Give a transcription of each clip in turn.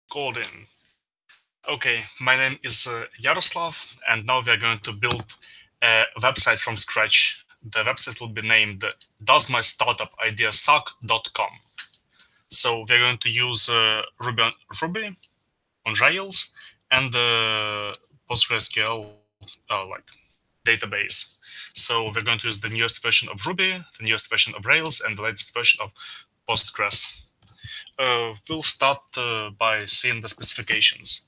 Called in. Okay, my name is Yaroslav, and now we are going to build a website from scratch. The website will be named doesmystartupideasuck.com. So we're going to use Ruby on Rails and PostgreSQL like database. So we're going to use the newest version of Ruby, the newest version of Rails, and the latest version of Postgres. We'll start by seeing the specifications.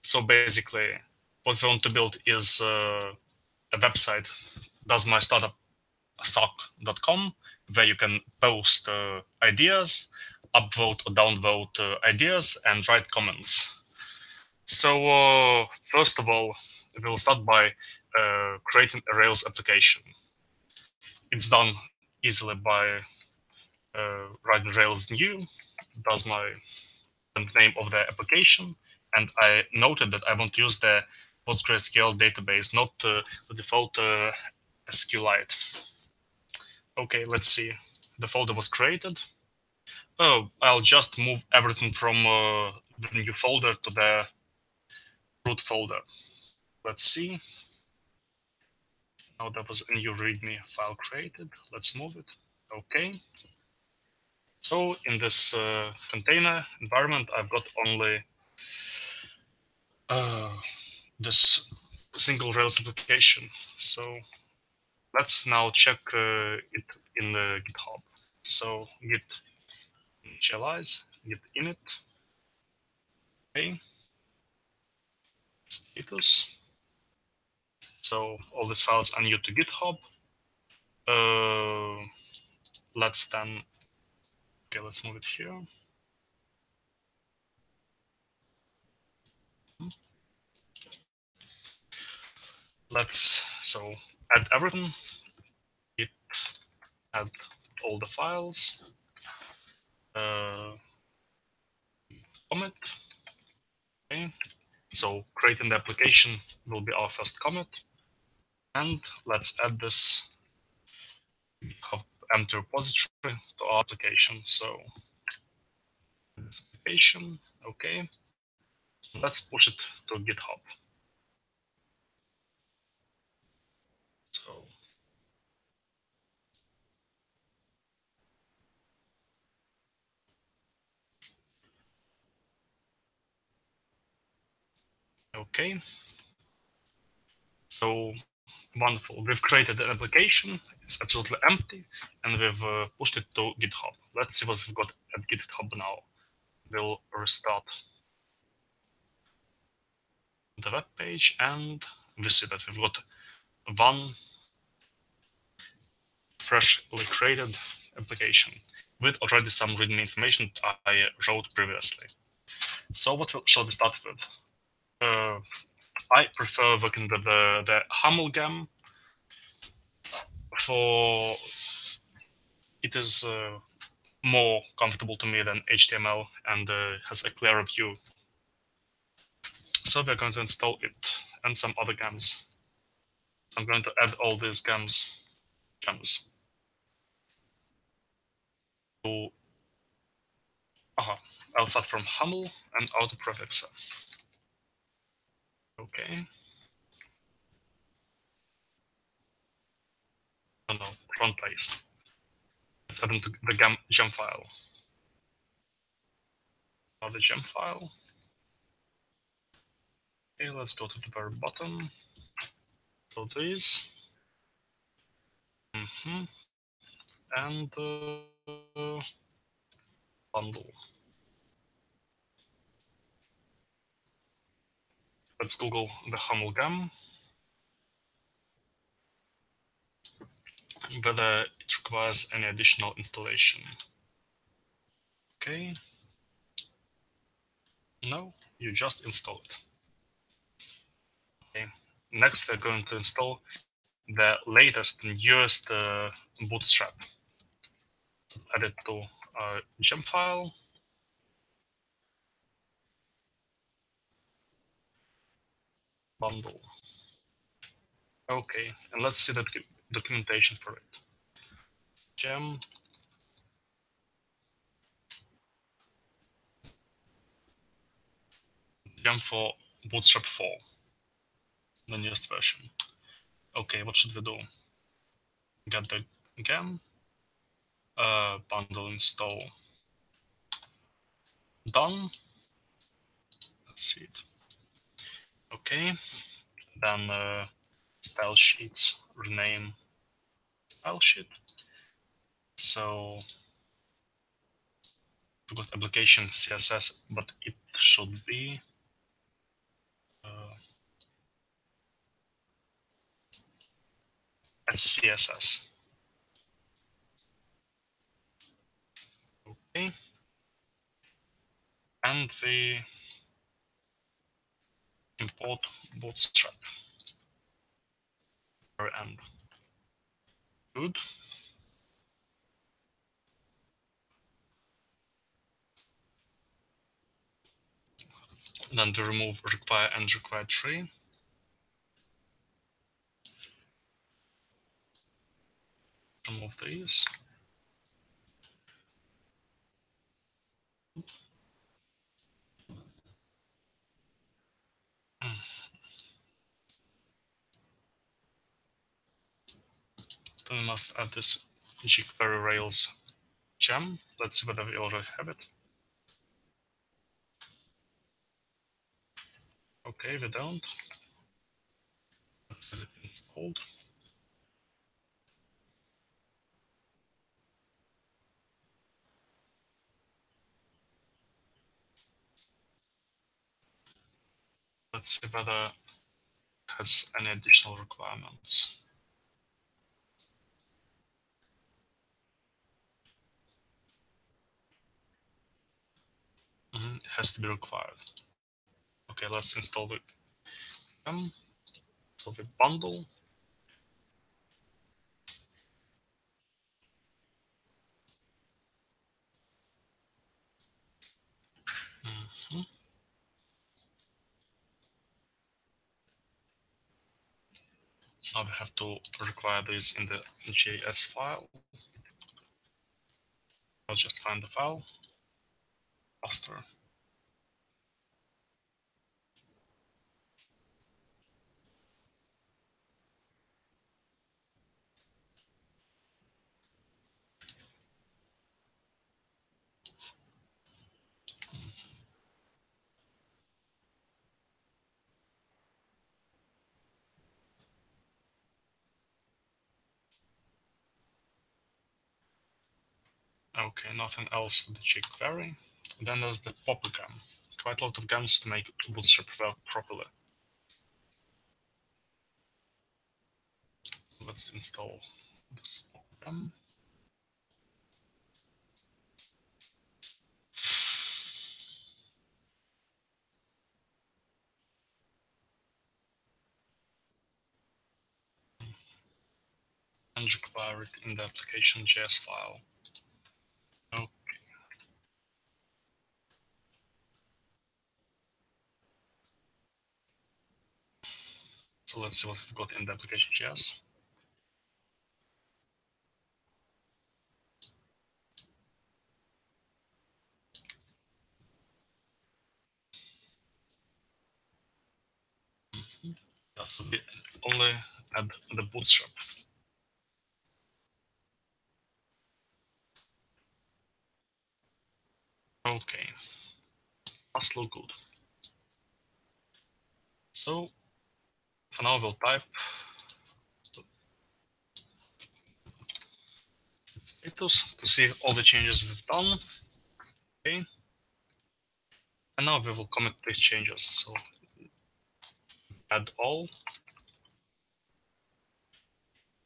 So basically, what we want to build is a website, doesmystartup.com, where you can post ideas, upvote or downvote ideas, and write comments. So first of all, we'll start by creating a Rails application. It's done easily by writing Rails new, does my name of the application, and I noted that I want to use the PostgreSQL database, not the default SQLite. Okay, let's see. The folder was created. Oh, I'll just move everything from the new folder to the root folder. Let's see. Now there was a new README file created. Let's move it. Okay. So in this container environment, I've got only this single Rails application. So let's now check it in the GitHub. So git initialize, git init, okay, status. So all these files are new to GitHub. Let's then, okay, let's move it here. Let's, so add everything, git add all the files, commit, okay. So creating the application will be our first commit. And let's add this GitHub empty repository to our application. So this application, okay. Let's push it to GitHub. So okay. So wonderful. We've created an application. It's absolutely empty, and we've pushed it to GitHub. Let's see what we've got at GitHub now. We'll restart the web page, and we see that we've got one freshly created application with already some README information I wrote previously. So what shall we start with? I prefer working with the HAML gem. For it is more comfortable to me than HTML and has a clearer view. So we're going to install it and some other gems. So I'm going to add all these gems. So, I'll start from HAML and auto prefixer. Okay. Oh no, wrong place. Let's add into the gem file. Now the gem file. Okay, let's go to the very bottom. So this. And bundle. Let's Google the HAML gem. Whether it requires any additional installation. Okay. No, you just install it. Okay. Next, we're going to install the latest and newest bootstrap. Add it to our gem file. Bundle. Okay, and let's see the documentation for it. Gem. gem for Bootstrap 4, the newest version. Okay, what should we do? Get the gem, bundle install done. Let's see it. Okay, then style sheets, rename style sheet. So we've got application CSS, but it should be SCSS. Okay, and we import bootstrap. Very end. Good. Then we remove require and required tree. Remove these. Then we must add this jQuery Rails gem. Let's see whether we already have it. Okay, we don't. Let's get it installed. Let's see whether it has any additional requirements. It has to be required. Okay, let's install the gem. So the bundle. Now we have to require this in the JS file. I'll just find the file faster. Okay, nothing else with the jQuery. Then there's the popper gem. Quite a lot of gems to make Bootstrap work properly. Let's install this popper gem. And require it in the application.js file. Okay. So let's see what we've got in the application.js. Yeah, so we only add the bootstrap. Okay, must look good. So for now we'll type status to see all the changes we've done. Okay, and now we will commit these changes. So add all,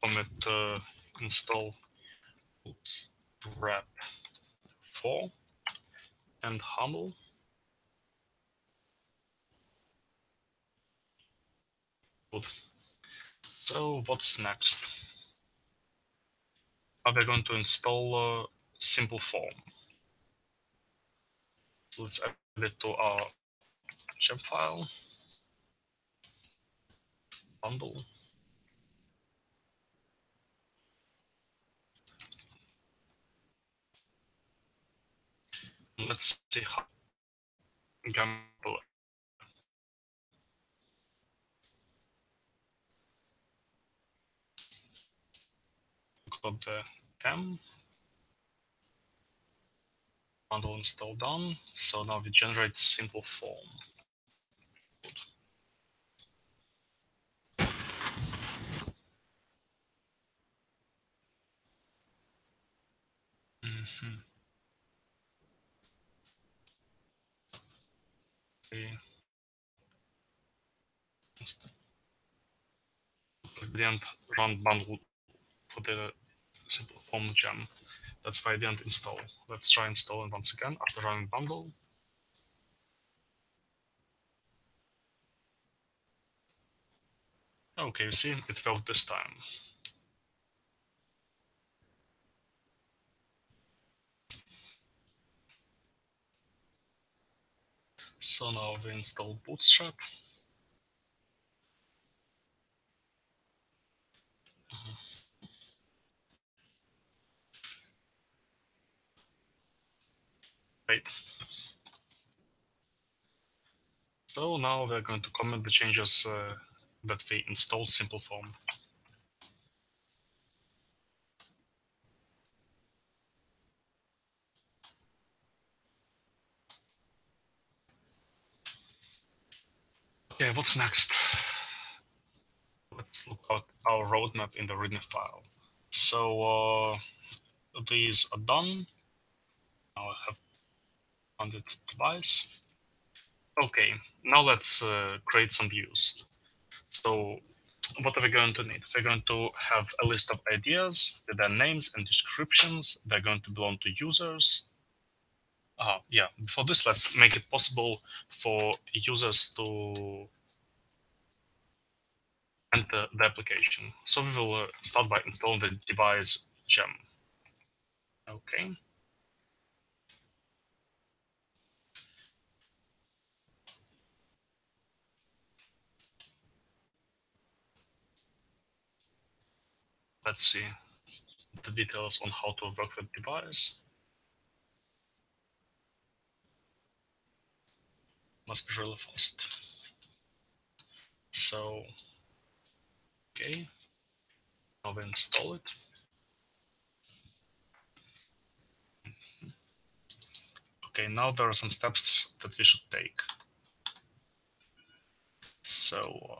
commit install bootstrap 4 and humble. Good. So what's next? Now we're going to install simpleform. So let's add it to our gem file, bundle. And let's see how gem. got the cam bundle install done. So now we generate simple form. Okay. We didn't run bundle for the simple form gem. That's why I didn't install. Let's try installing once again after running bundle. Okay, you see, it worked this time. So now we install bootstrap. Wait. So now we're going to comment the changes that we installed simple form. Okay, what's next? Let's look at our roadmap in the README file. So these are done. Now I have found it twice. Okay, now let's create some views. So what are we going to need? We're going to have a list of ideas with their names and descriptions. They're going to belong to users. Yeah, before this, let's make it possible for users to enter the application. So we will start by installing the device gem. Okay. Let's see the details on how to work with device. Must be really fast. So, okay, now we install it. Okay, now there are some steps that we should take. So,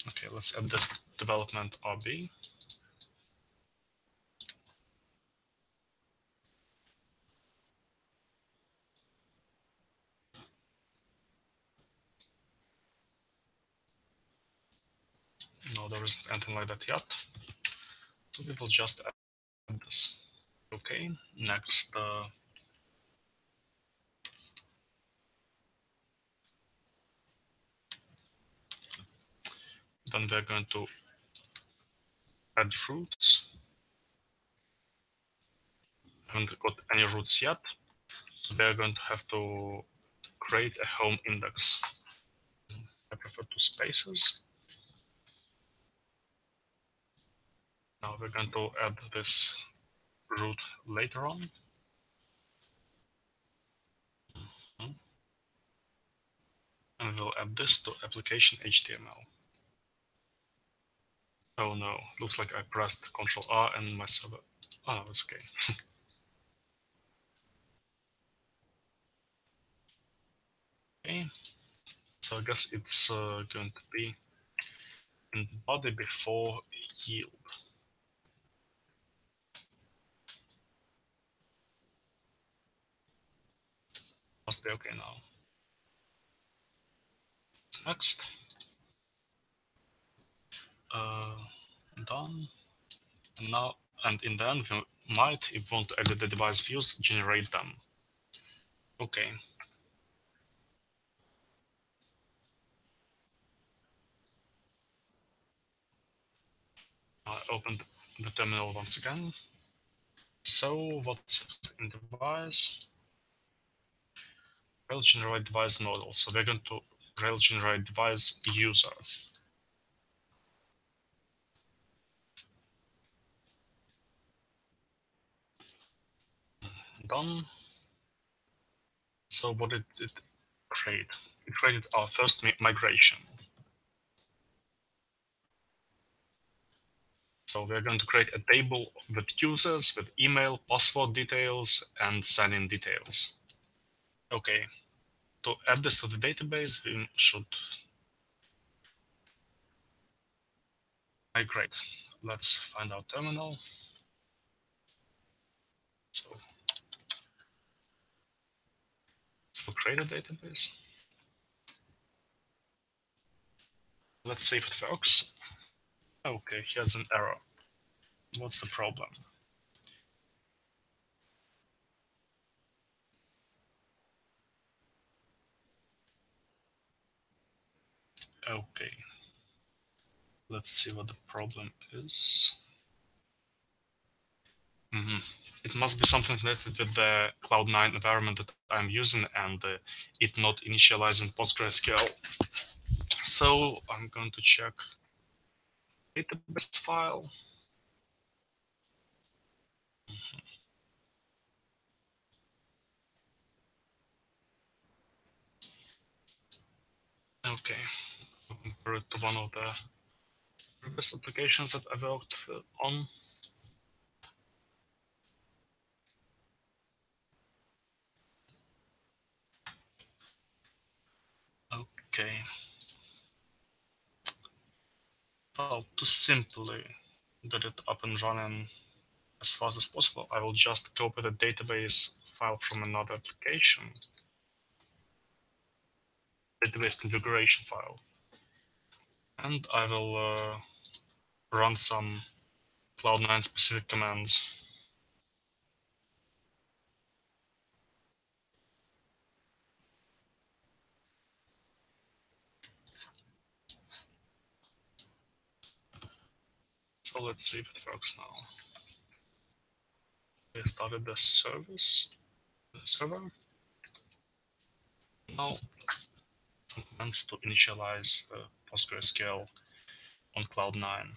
okay, let's add this development RB. No, there isn't anything like that yet. So we will just add this. Okay, next. Then we're going to add roots. Haven't got any roots yet. So we're going to have to create a home index. I prefer two spaces. Now we're going to add this root later on. And we'll add this to application HTML. Oh no, looks like I pressed Ctrl R and my server. Oh, that's okay. Okay, so I guess it's going to be in the body before yield. Must be okay now. Next. Done. And now, and in the end, we might, if we want to edit the device views, generate them. Okay. I opened the terminal once again. So what's in device? Rails generate device model. So we're going to Rails generate device user. Done. So what did it create? It created our first migration. So we're going to create a table with users, with email, password details, and sign-in details. Okay, to add this to the database, we should migrate. Let's find our terminal. So we'll create a database. Let's see if it works. Okay, here's an error. What's the problem? Okay, let's see what the problem is. It must be something related with the Cloud9 environment that I'm using and it not initializing PostgreSQL. So I'm going to check database file. Okay, compare it to one of the previous applications that I worked on. Okay. Well, to simply get it up and running as fast as possible, I will just copy the database file from another application, database configuration file, and I will run some Cloud9 specific commands. So let's see if it works now. We started the service, the server. Now some commands to initialize PostgreSQL on Cloud9.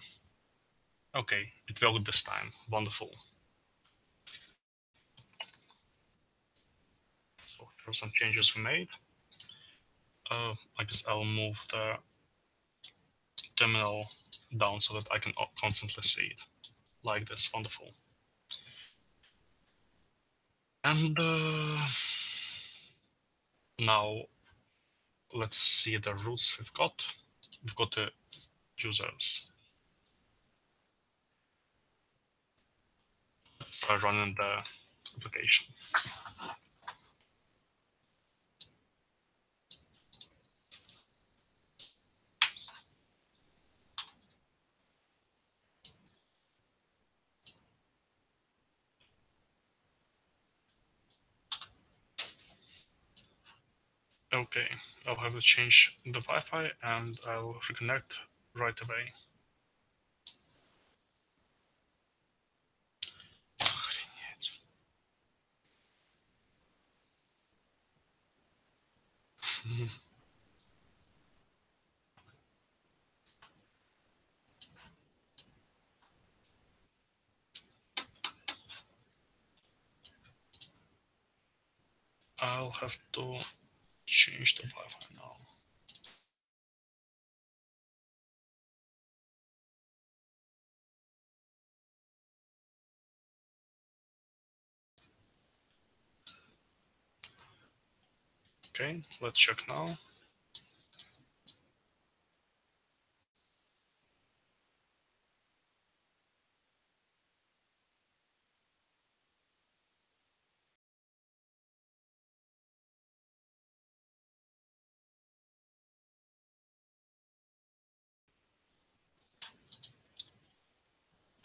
Okay, it worked this time. Wonderful. So here are some changes we made. I guess I'll move the terminal down so that I can constantly see it like this. Wonderful. And now let's see the routes we've got. We've got the users. Let's try running the application. Okay, I'll have to change the Wi-Fi and I'll reconnect right away. I'll have to change the Wi-Fi now. Okay, let's check now.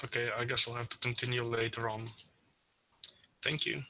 Okay, I guess I'll have to continue later on. Thank you.